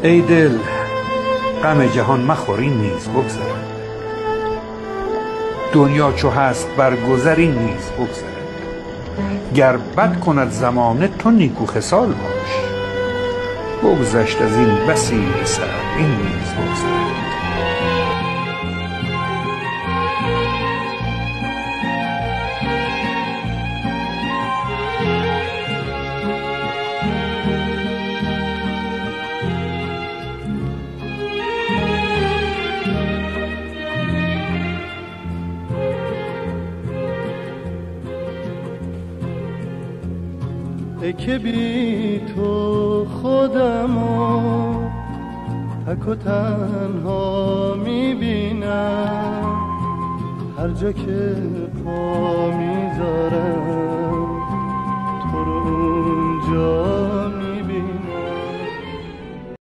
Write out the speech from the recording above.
ای دل غم جهان مخور، این نیز بگذرد. دنیا چو هست برگذر، این نیز بگذرد. گر بد کند زمانه تو نیکو خصال باش. بگذشت از این بسی سر، این نیز بگذرد. ای که بی تو خودمو تک و تنها میبینم، هر جا که پا میذارم تو رو اونجا